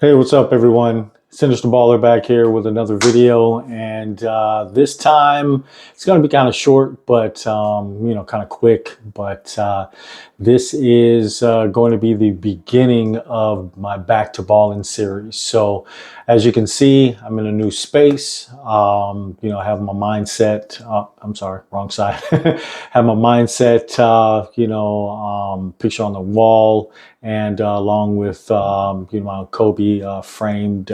Hey, what's up, everyone? Sinister Baller back here with another video, and this time it's going to be kind of short, but kind of quick. But this is going to be the beginning of my Back to Ballin series. So, as you can see, I'm in a new space. I have my mindset. I'm sorry, wrong side. Have my mindset. Picture on the wall and along with my Kobe framed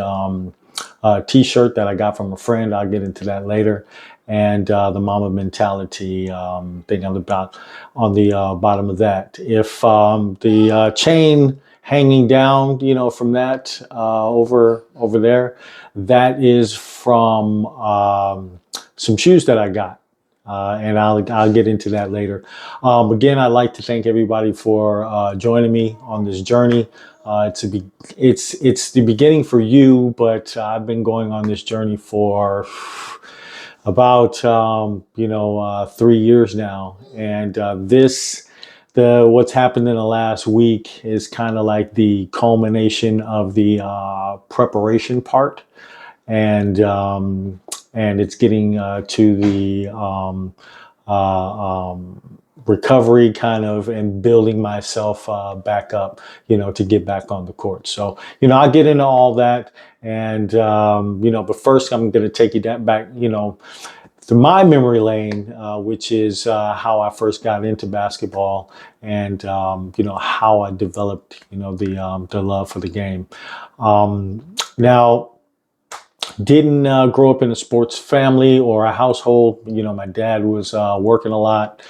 T-shirt that I got from a friend. I'll get into that later, and the Mama mentality thing on the bottom of that. If the chain hanging down, from that over there, that is from some shoes that I got. And I'll get into that later. Again, I'd like to thank everybody for joining me on this journey. It's the beginning for you, but I've been going on this journey for about 3 years now, and what's happened in the last week is kind of like the culmination of the preparation part, and it's getting to the recovery kind of, and building myself back up, to get back on the court. So, I'll get into all that. And, but first I'm going to take you back, to my memory lane, which is how I first got into basketball, and, how I developed, the love for the game. Now, didn't grow up in a sports family or a household. My dad was working a lot.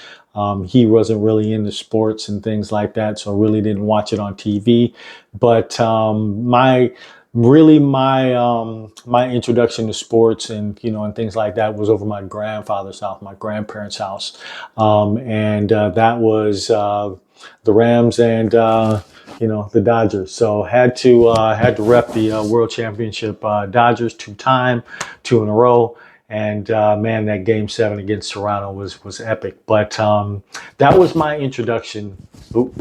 He wasn't really into sports and things like that, so really didn't watch it on TV. But my introduction to sports and things like that was over my grandfather's house, my grandparents' house, and that was the Rams and the Dodgers. So had to rep the World Championship Dodgers two in a row. And man, that Game 7 against Toronto was epic. But that was my introduction. Oop.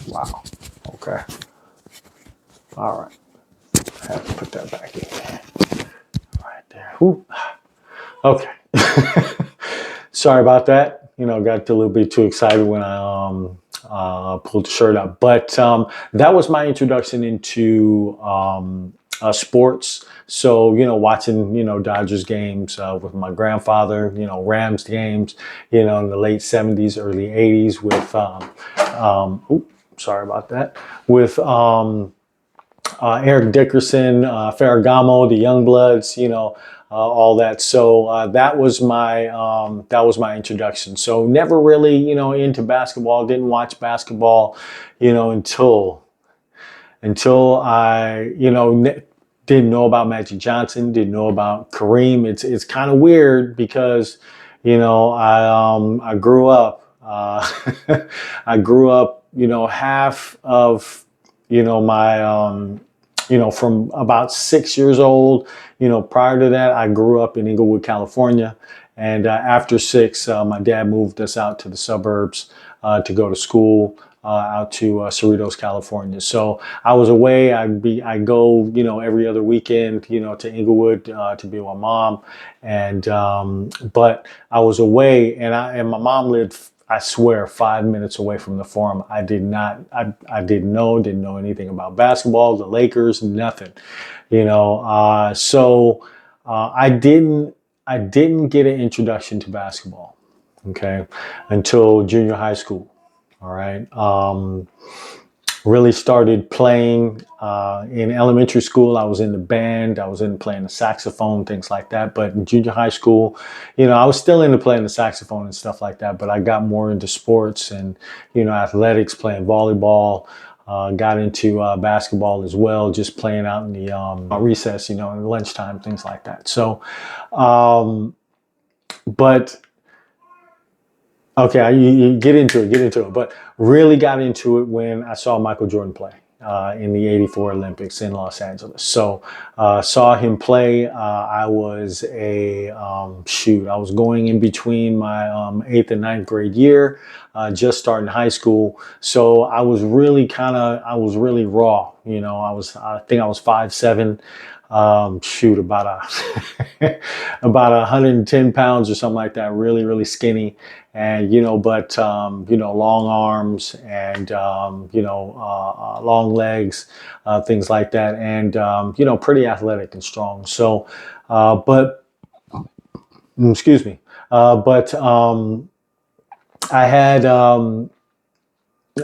Wow. Okay. All right. I have to put that back in. Right there. Ooh. Okay. Sorry about that. Got a little bit too excited when I pulled the shirt up. But that was my introduction into sports. So, watching, Dodgers games with my grandfather, Rams games, in the late 70s, early 80s with, sorry about that, with Eric Dickerson, Ferragamo, the Youngbloods, all that. So that was my introduction. So never really, into basketball. Didn't watch basketball, until I, didn't know about Magic Johnson. Didn't know about Kareem. It's kind of weird because, I grew up. I grew up, half of my from about 6 years old. Prior to that, I grew up in Inglewood, California. And after six, my dad moved us out to the suburbs to go to school out to Cerritos, California. So I was away. I go, every other weekend, to Inglewood to be with my mom. And but I was away, and my mom lived, I swear, 5 minutes away from the Forum. I didn't know anything about basketball, the Lakers, nothing, so I didn't get an introduction to basketball, okay, until junior high school. All right. Really started playing in elementary school. I was in the band. I was in playing the saxophone, things like that. But in junior high school, I was still into playing the saxophone and stuff like that. But I got more into sports and, athletics, playing volleyball. Got into basketball as well, just playing out in the recess, in lunchtime, things like that. So, but okay, you get into it, but really got into it when I saw Michael Jordan play. in the '84 Olympics in Los Angeles. So saw him play. I was I was going in between my eighth and ninth grade year, just starting high school. So I was really raw. I think I was 5'7", about about 110 pounds or something like that. Really, really skinny, and but long arms and long legs, things like that, and pretty athletic and strong. So, but excuse me, but I had.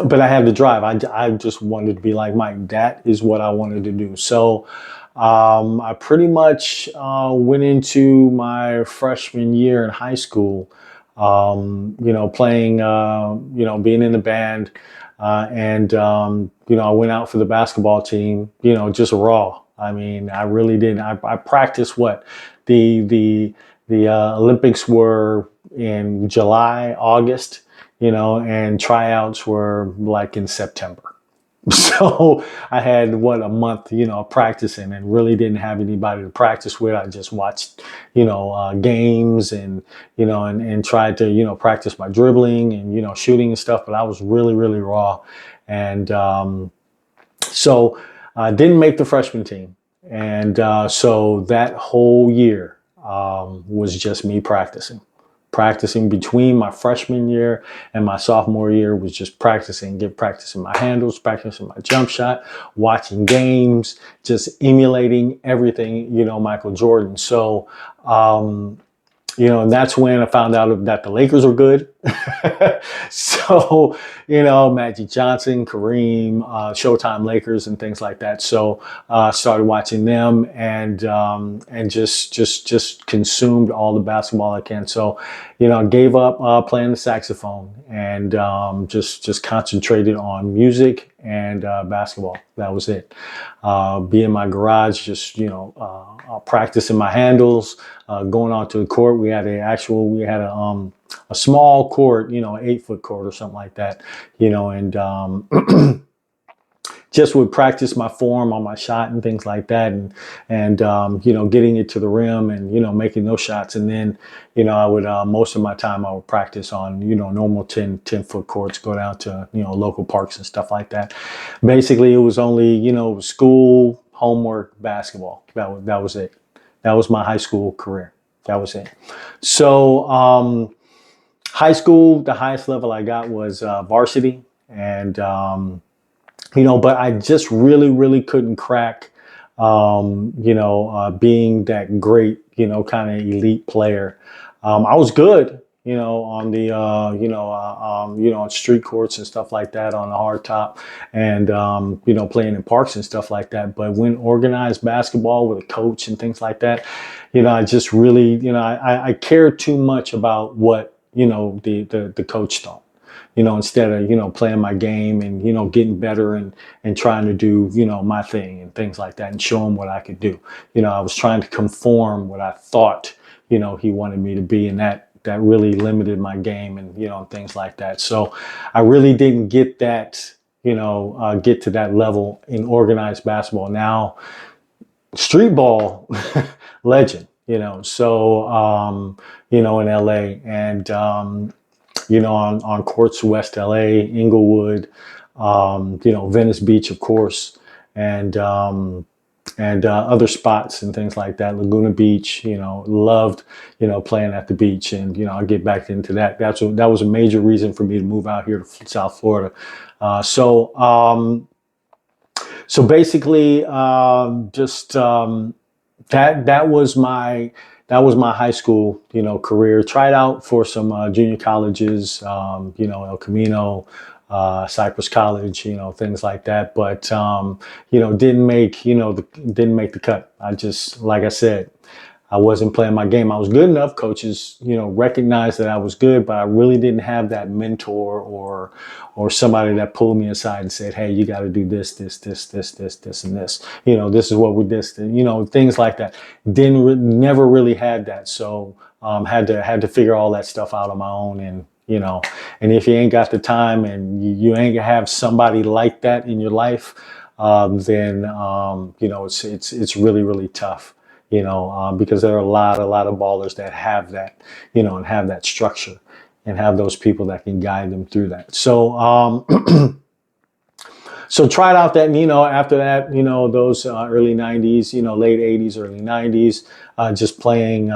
But I had the drive. I just wanted to be like Mike. That is what I wanted to do. So I pretty much went into my freshman year in high school, playing, being in the band. And I went out for the basketball team, just raw. I mean, I really didn't. I practiced what the Olympics were in July, August, and tryouts were like in September. So I had a month, practicing, and really didn't have anybody to practice with. I just watched, games, and and tried to practice my dribbling and shooting and stuff. But I was really, really raw, and so I didn't make the freshman team, and so that whole year was just me practicing. Practicing between my freshman year and my sophomore year was just practicing my handles, practicing my jump shot, watching games, just emulating everything, Michael Jordan. So, and that's when I found out that the Lakers were good. So, Magic Johnson, Kareem, Showtime Lakers, and things like that. So, started watching them, and just consumed all the basketball I can. So, I gave up playing the saxophone, and just concentrated on music and basketball. That was it. Be in my garage, just practicing my handles, going onto the court. We had a small court, an 8-foot court or something like that, and just would practice my form on my shot and things like that, and getting it to the rim, and making those shots. And then I would most of my time I would practice on normal 10-foot courts, go down to local parks and stuff like that. Basically, it was only school, homework, basketball. That was it. That was my high school career. That was it. So high school, the highest level I got was varsity, and but I just really, really couldn't crack, being that great, kind of elite player. I was good, on the, on street courts and stuff like that, on the hard top, and, playing in parks and stuff like that. But when organized basketball with a coach and things like that, I just really, I cared too much about what, the coach thought. Instead of, playing my game and, getting better, and trying to do, my thing and things like that, and show him what I could do. I was trying to conform what I thought, he wanted me to be, and that really limited my game, and, and things like that. So I really didn't get that, get to that level in organized basketball. Now, street ball, legend, so, in LA, and, on courts, West LA, Inglewood, Venice Beach, of course, and other spots and things like that. Laguna Beach, loved, playing at the beach, and I'll get back into that. That was a major reason for me to move out here to South Florida. So basically, just that was my high school, career. Tried out for some junior colleges, El Camino, Cypress College, things like that. But didn't make the cut. I just, like I said, I wasn't playing my game. I was good enough. Coaches, recognized that I was good, but I really didn't have that mentor, or somebody that pulled me aside and said, "Hey, you got to do this, this, this, this, this, this, and this. This is what we're this." Things like that. Never really had that. So had to figure all that stuff out on my own, and and if you ain't got the time, and you ain't gonna have somebody like that in your life, then it's really really tough. Because there are a lot of ballers that have that, and have that structure, and have those people that can guide them through that. So tried out that, after that, those early 90s, late 80s, early 90s, just playing,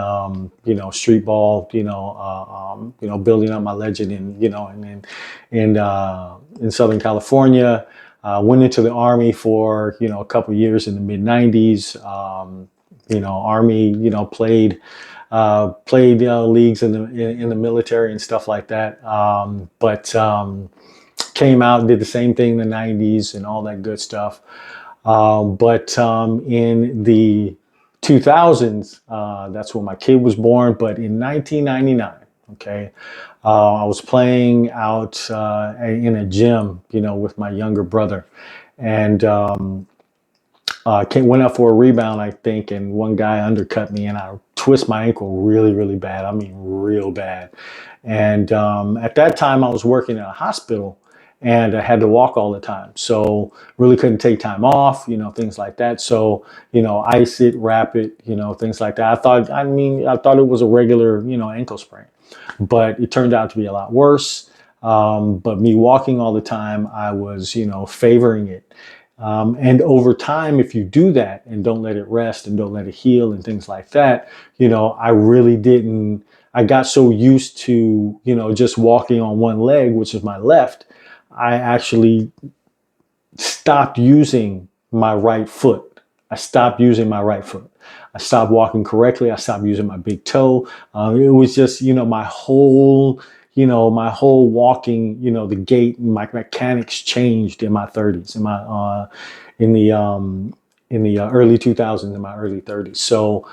street ball, building up my legend in Southern California. Went into the Army for, a couple years in the mid 90s. Army, played leagues in the military and stuff like that. But came out and did the same thing in the 90s and all that good stuff. But in the 2000s, that's when my kid was born. But in 1999, okay, I was playing out in a gym, with my younger brother. And went up for a rebound, I think, and one guy undercut me, and I twist my ankle really, really bad. I mean, real bad. And at that time, I was working in a hospital, and I had to walk all the time, so really couldn't take time off, things like that. So, ice it, wrap it, things like that. I thought it was a regular, ankle sprain, but it turned out to be a lot worse. But me walking all the time, I was, favoring it. And over time, if you do that and don't let it rest and don't let it heal and things like that, I really didn't. I got so used to, just walking on one leg, which is my left. I actually stopped using my right foot. I stopped using my right foot. I stopped walking correctly. I stopped using my big toe. It was just, my whole walking, the gait and my mechanics changed in my 30s, in the early 2000s, in my early 30s. So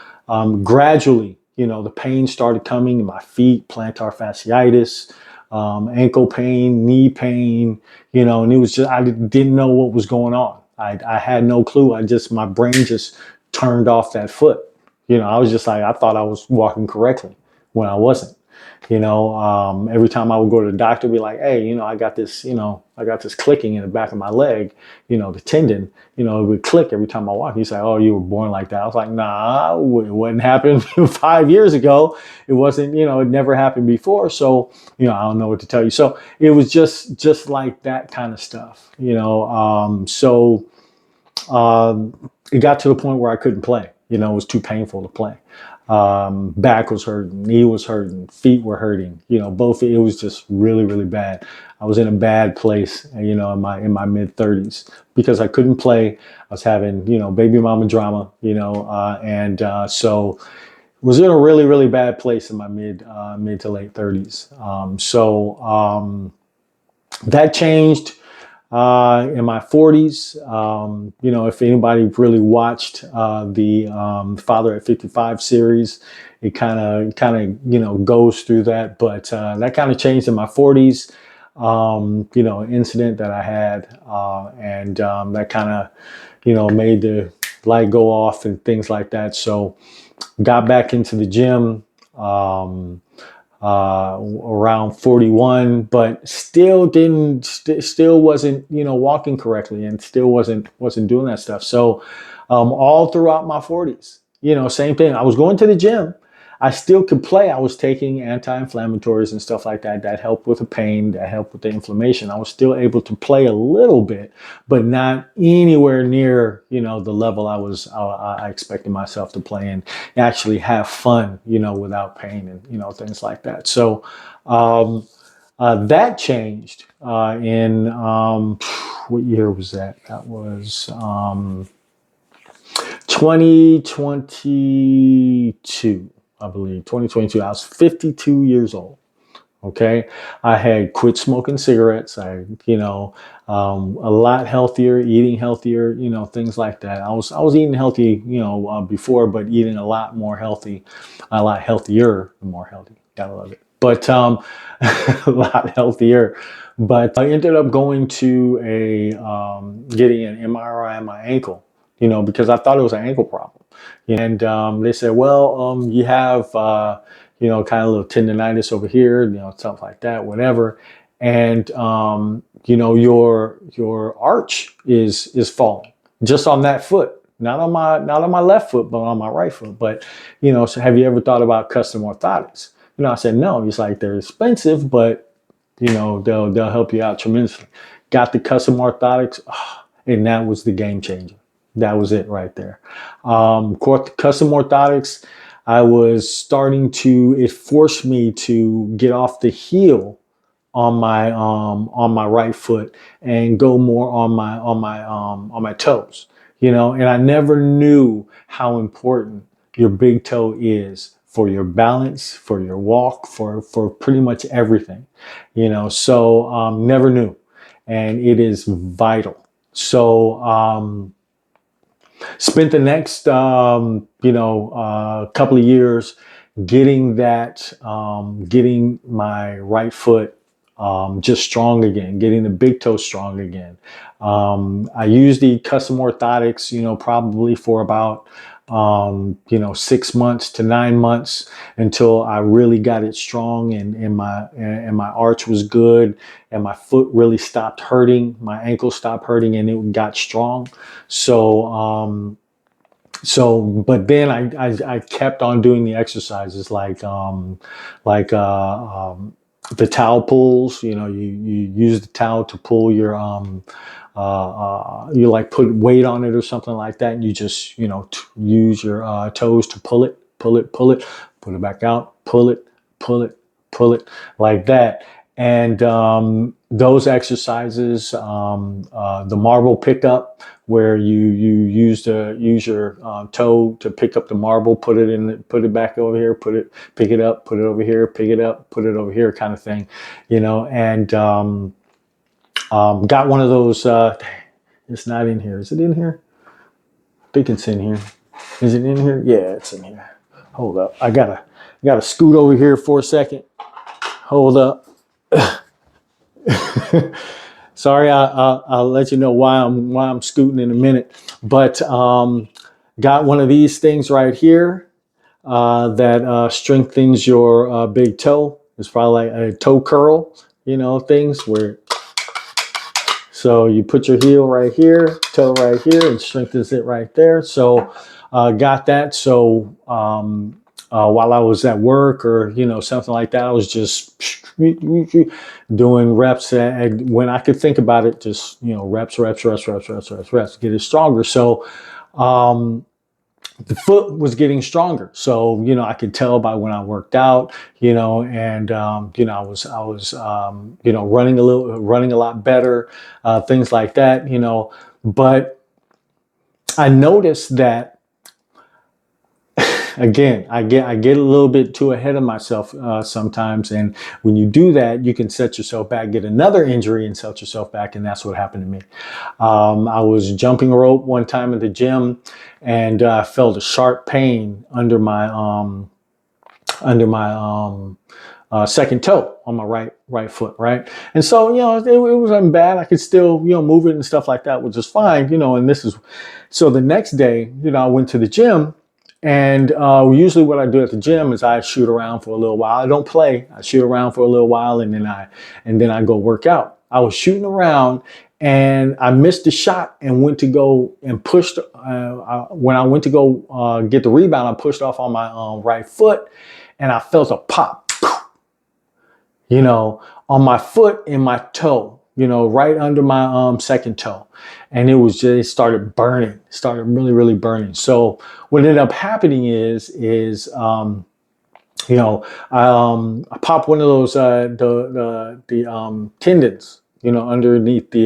gradually, the pain started coming in my feet, plantar fasciitis, ankle pain, knee pain, and it was just, I didn't know what was going on. I had no clue. My brain just turned off that foot. I was just like, I thought I was walking correctly when I wasn't. Every time I would go to the doctor, be like, hey, I got this clicking in the back of my leg, the tendon, it would click every time I walk. He's like, oh, you were born like that. I was like, nah, it wouldn't happen 5 years ago. It wasn't, it never happened before. So, I don't know what to tell you. So it was just like that kind of stuff, it got to the point where I couldn't play. It was too painful to play. Back was hurting, knee was hurting, feet were hurting. Both. It was just really, really bad. I was in a bad place, in my mid 30s because I couldn't play. I was having, baby mama drama, and so was in a really, really bad place in my mid to late 30s. That changed in my 40s. If anybody really watched the Father at 55 series, it kind of goes through that. But that kind of changed in my 40s. An incident that I had, and that kind of, made the light go off and things like that. So got back into the gym. Around 41, but still wasn't, walking correctly, and still wasn't doing that stuff. So, all throughout my 40s, same thing. I was going to the gym. I still could play. I was taking anti-inflammatories and stuff like that. That helped with the pain. That helped with the inflammation. I was still able to play a little bit, but not anywhere near, the level I expected myself to play and actually have fun, without pain and, things like that. So that changed in what year was that? That was 2022. I believe 2022. I was 52 years old. Okay. I had quit smoking cigarettes. A lot healthier, eating healthier, things like that. I was eating healthy, before, but eating a lot more healthy, a lot healthier, more healthy. Gotta love it. But, a lot healthier. But I ended up going to getting an MRI on my ankle, because I thought it was an ankle problem. And they said, well, you have, kind of a little tendonitis over here, something like that, whatever. and your arch is falling just on that foot. Not on my left foot, but on my right foot. But so have you ever thought about custom orthotics? I said no. He's like, they're expensive, but they'll help you out tremendously. Got the custom orthotics, and that was the game changer. That was it right there. Custom orthotics, I was starting to. It forced me to get off the heel on my right foot and go more on my toes. And I never knew how important your big toe is for your balance, for your walk, for pretty much everything. So never knew, and it is vital. So spent the next couple of years getting my right foot just strong again, getting the big toe strong again. I used the custom orthotics, probably for about 6 months to 9 months until I really got it strong, and my arch was good, and my foot really stopped hurting, my ankle stopped hurting, and it got strong. But then I kept on doing the exercises like the towel pulls. You use the towel to pull your you like put weight on it or something like that, and you just use your toes to pull it, put it back out, pull it, like that. And those exercises, the marble pickup, where you use your toe to pick up the marble, put it back over here, pick it up, put it over here, pick it up, put it over here, kind of thing, and got one of those. It's not in here. Is it in here? I think it's in here. Is it in here? Yeah, it's in here. Hold up. I gotta scoot over here for a second. Hold up. Sorry, I'll let you know why I'm scooting in a minute. But got one of these things right here that strengthens your big toe. It's probably like a toe curl, things where. So you put your heel right here, toe right here, and strengthens it right there. So got that. So while I was at work or something like that, I was just doing reps. And when I could think about it, just reps, get it stronger. So the foot was getting stronger. So, I could tell by when I worked out, and, I was running a lot better, things like that, but I noticed that again, I get a little bit too ahead of myself sometimes, and when you do that, you can set yourself back, get another injury, and set yourself back, and that's what happened to me. I was jumping rope one time at the gym, and I felt a sharp pain under my second toe on my right foot, right? And so, it wasn't bad. I could still, move it and stuff like that, which is fine, and so the next day, I went to the gym, and usually what I do at the gym is I shoot around for a little while. I don't play. I shoot around for a little while, and then I go work out. I was shooting around, and I missed the shot and went to go and pushed. When I went to go get the rebound, I pushed off on my right foot, and I felt a pop, on my foot and my toe, right under my second toe. And it started burning, really, really burning. So what ended up happening is I popped one of those, the tendons, underneath the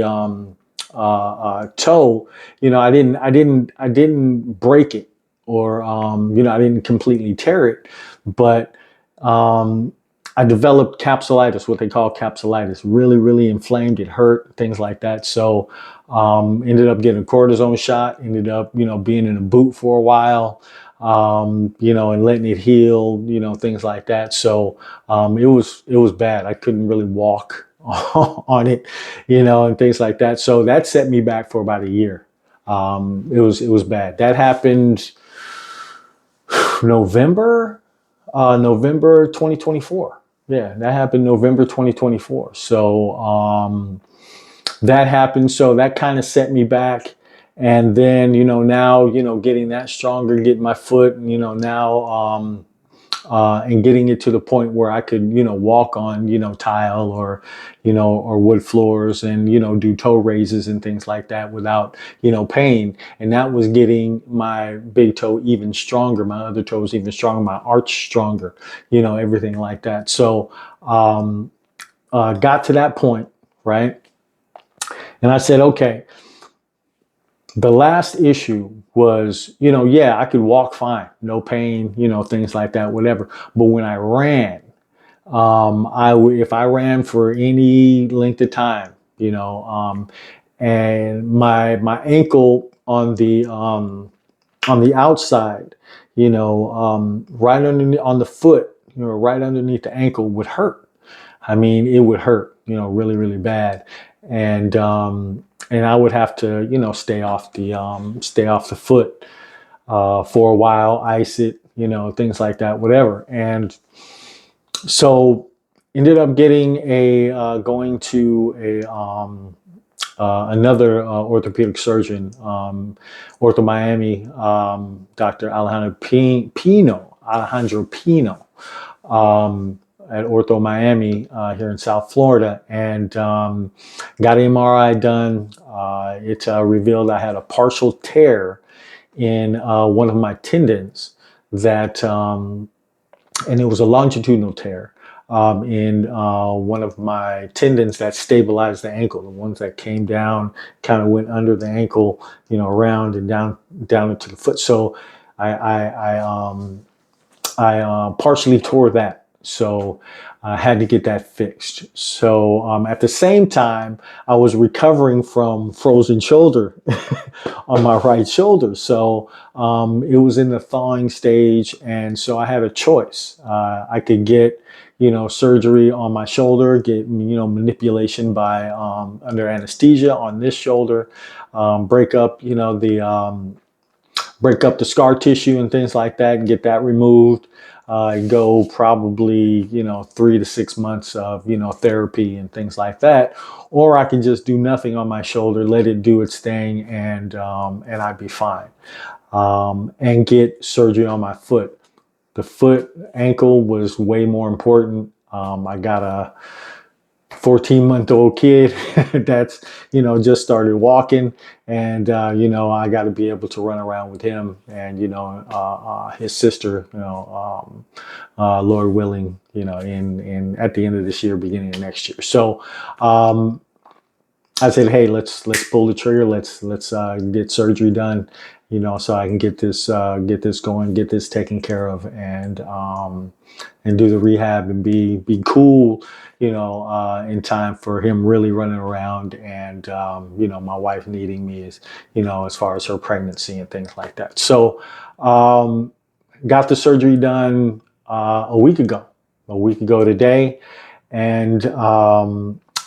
toe. I didn't break it, or, I didn't completely tear it, but, I developed capsulitis, what they call capsulitis, really, really inflamed. It hurt, things like that. So ended up getting a cortisone shot, ended up, being in a boot for a while, and letting it heal, things like that. So it was bad. I couldn't really walk on it, and things like that. So that set me back for about a year. It was bad. That happened November 2024. Yeah, that happened November 2024. So that happened. So that kind of set me back. And then, now, getting that stronger, getting my foot, now, and getting it to the point where I could, walk on, tile or, or wood floors and, do toe raises and things like that without, pain. And that was getting my big toe even stronger, my other toes even stronger, my arch stronger, everything like that. So, got to that point, right? And I said, okay, the last issue was, yeah, I could walk fine, no pain, things like that, whatever. But when I ran, if I ran for any length of time, and my ankle on the outside, right underneath on the foot, right underneath the ankle would hurt. I mean, it would hurt, really, really bad, and I would have to, stay off the foot for a while, ice it, things like that, whatever. And so ended up getting going to another orthopedic surgeon, Ortho Miami, Dr. Alejandro Pino, at Ortho Miami here in South Florida, and got an MRI done. It revealed I had a partial tear in one of my tendons that and it was a longitudinal tear in one of my tendons that stabilized the ankle, the ones that came down, kind of went under the ankle, around and down into the foot. So I partially tore that. So I had to get that fixed. So at the same time, I was recovering from frozen shoulder on my right shoulder. So it was in the thawing stage. And so I had a choice. I could get, surgery on my shoulder, get, manipulation by under anesthesia on this shoulder, break up, break up the scar tissue and things like that and get that removed. Go probably 3 to 6 months of therapy and things like that, or I can just do nothing on my shoulder, let it do its thing, and I'd be fine. And get surgery on my foot. The foot ankle was way more important. I got a 14-month-old kid that's just started walking, and I got to be able to run around with him, and his sister, Lord willing, in at the end of this year, beginning of next year. So I said, hey, let's pull the trigger. Let's get surgery done, so I can get this going, get this taken care of, and do the rehab and be cool, in time for him really running around, and my wife needing me as far as her pregnancy and things like that. So got the surgery done a week ago. A week ago today, and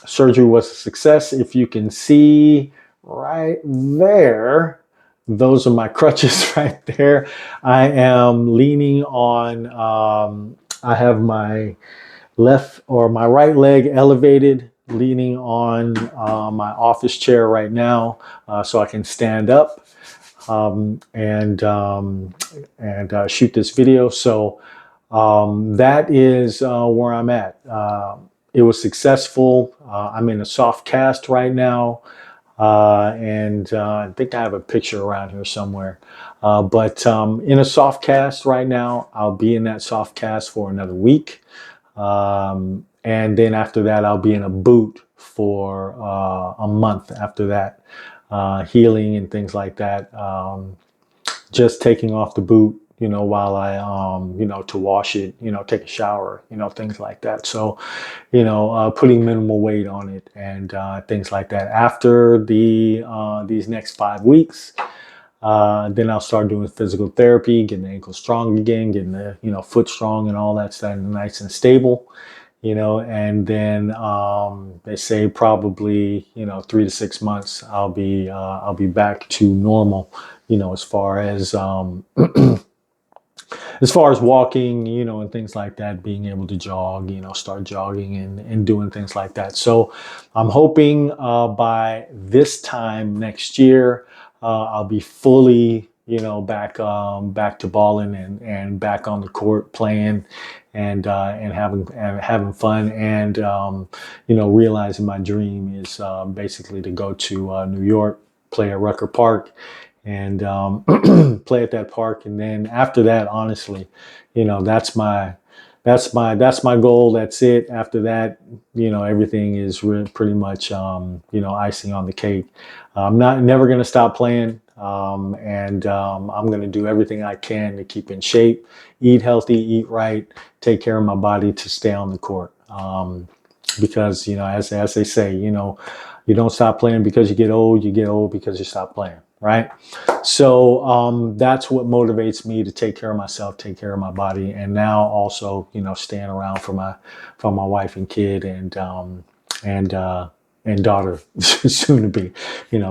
surgery was a success. If you can see right there, those are my crutches right there. I am leaning on, I have my left or my right leg elevated, leaning on my office chair right now, so I can stand up and shoot this video. So that is where I'm at. It was successful. I'm in a soft cast right now. And I think I have a picture around here somewhere. But in a soft cast right now. I'll be in that soft cast for another week. And then after that, I'll be in a boot for a month after that, healing and things like that. Just taking off the boot, while I, to wash it, take a shower, things like that. So, putting minimal weight on it and things like that. After these next 5 weeks, then I'll start doing physical therapy, getting the ankle strong again, getting the, foot strong and all that stuff nice and stable, and then they say probably, 3 to 6 months, I'll be back to normal, as far as as far as walking, and things like that, being able to jog, start jogging and doing things like that. So I'm hoping by this time next year, I'll be fully, back to balling and back on the court playing and having fun and realizing my dream is basically to go to New York, play at Rucker Park, and play at that park. And then after that, honestly, that's my goal. That's it. After that, everything is pretty much icing on the cake. I'm not never going to stop playing. And I'm going to do everything I can to keep in shape, eat healthy, eat right, take care of my body to stay on the court. Because as they say, you don't stop playing because you get old. You get old because you stop playing, right? So that's what motivates me to take care of myself, take care of my body, and now also, staying around for my wife and kid and and daughter, soon to be,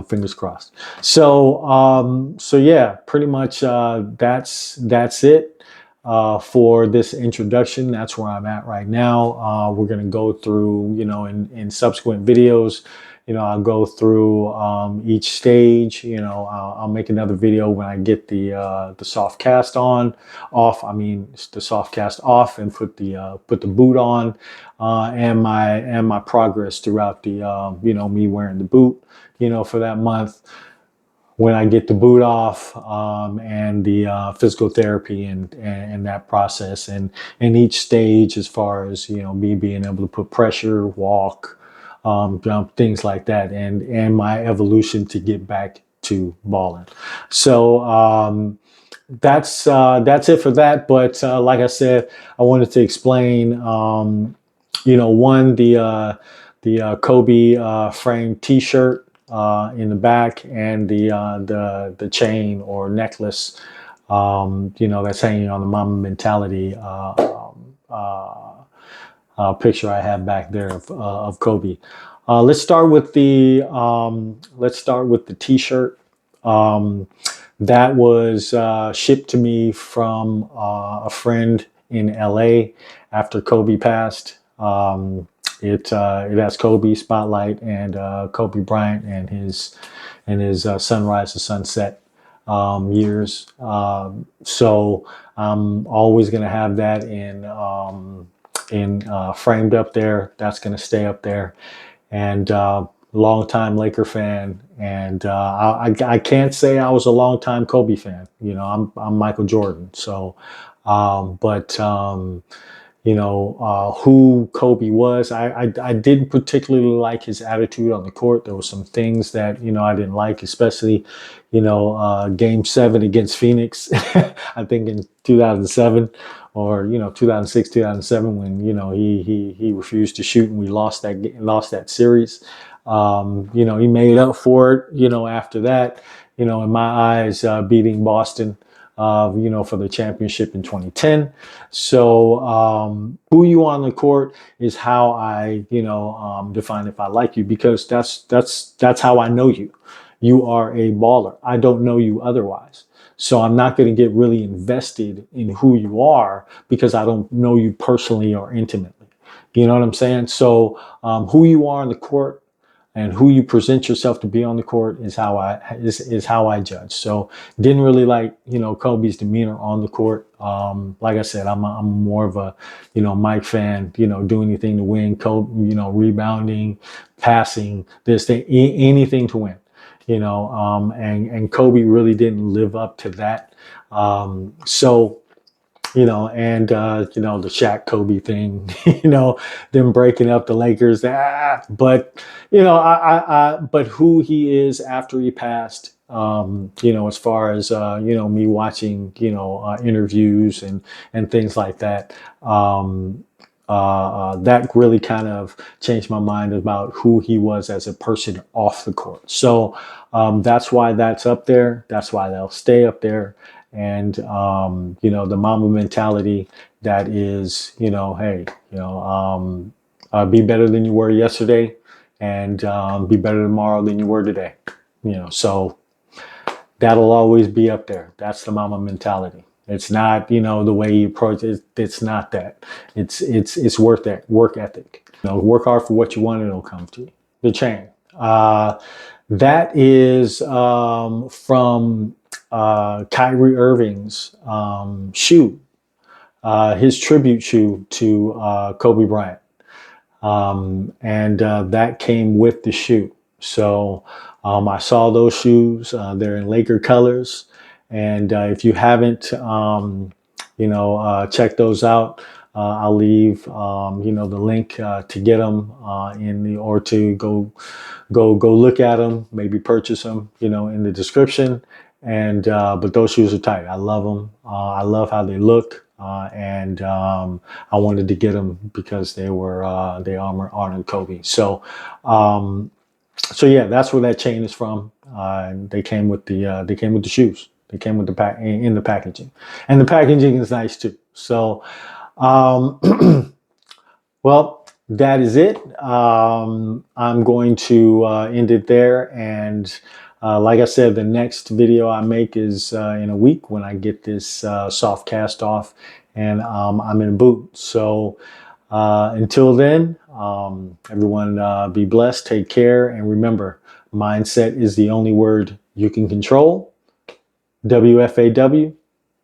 fingers crossed. So yeah, pretty much that's it for this introduction. That's where I'm at right now. We're going to go through, in subsequent videos, I'll go through each stage. I'll make another video when I get the soft cast off. I mean, the soft cast off, and put the boot on, and my progress throughout the me wearing the boot, for that month, when I get the boot off, and the physical therapy and that process, and each stage, as far as me being able to put pressure, walk, jump, things like that, and my evolution to get back to balling. So that's it for that. But like I said, I wanted to explain, one, the Kobe frame T-shirt in the back, and the chain or necklace, that's hanging on the Mama Mentality picture I have back there of Kobe. Let's start with the T-shirt. That was shipped to me from a friend in LA after Kobe passed. It has Kobe spotlight and Kobe Bryant and his sunrise to sunset years. So I'm always going to have that in framed up there. That's going to stay up there. And longtime Laker fan, and I can't say I was a longtime Kobe fan. I'm Michael Jordan. So, but who Kobe was. I didn't particularly like his attitude on the court. There were some things that, I didn't like, especially, game 7 against Phoenix, I think in 2007, or, 2006, 2007, when, he refused to shoot and we lost that series. He made up for it, after that, in my eyes, beating Boston, for the championship in 2010. So who you on the court is how I, define if I like you, because that's how I know you. You are a baller. I don't know you otherwise. So I'm not going to get really invested in who you are because I don't know you personally or intimately. You know what I'm saying? So who you are on the court and who you present yourself to be on the court is how I judge. So didn't really like Kobe's demeanor on the court. Like I said, I'm more of a Mike fan. Do anything to win. Kobe, rebounding, passing, this thing, anything to win. And Kobe really didn't live up to that. So and the Shaq Kobe thing, them breaking up the Lakers. But but who he is after he passed, as far as me watching, interviews and things like that. That really kind of changed my mind about who he was as a person off the court. So that's why that's up there. That's why they'll stay up there. And the Mamba mentality, that is, hey, be better than you were yesterday, and be better tomorrow than you were today. So that'll always be up there. That's the Mamba mentality. It's not, the way you approach it. It's not that. It's worth that work ethic. Work hard for what you want, and it'll come to you. The chain. That is from Kyrie Irving's shoe, his tribute shoe to Kobe Bryant. And that came with the shoe. So I saw those shoes. They're in Laker colors. And if you haven't, checked those out, I'll leave, the link to get them or to go look at them, maybe purchase them, in the description. And but those shoes are tight. I love them. I love how they look. And I wanted to get them because they honored Kobe. So yeah, that's where that chain is from. They came with the shoes. They came with the pack in the packaging, and the packaging is nice too. So, well, that is it. I'm going to end it there. And like I said, the next video I make is in a week when I get this soft cast off and I'm in a boot. So until then, everyone be blessed, take care, and remember, mindset is the only word you can control. WFAW,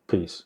peace.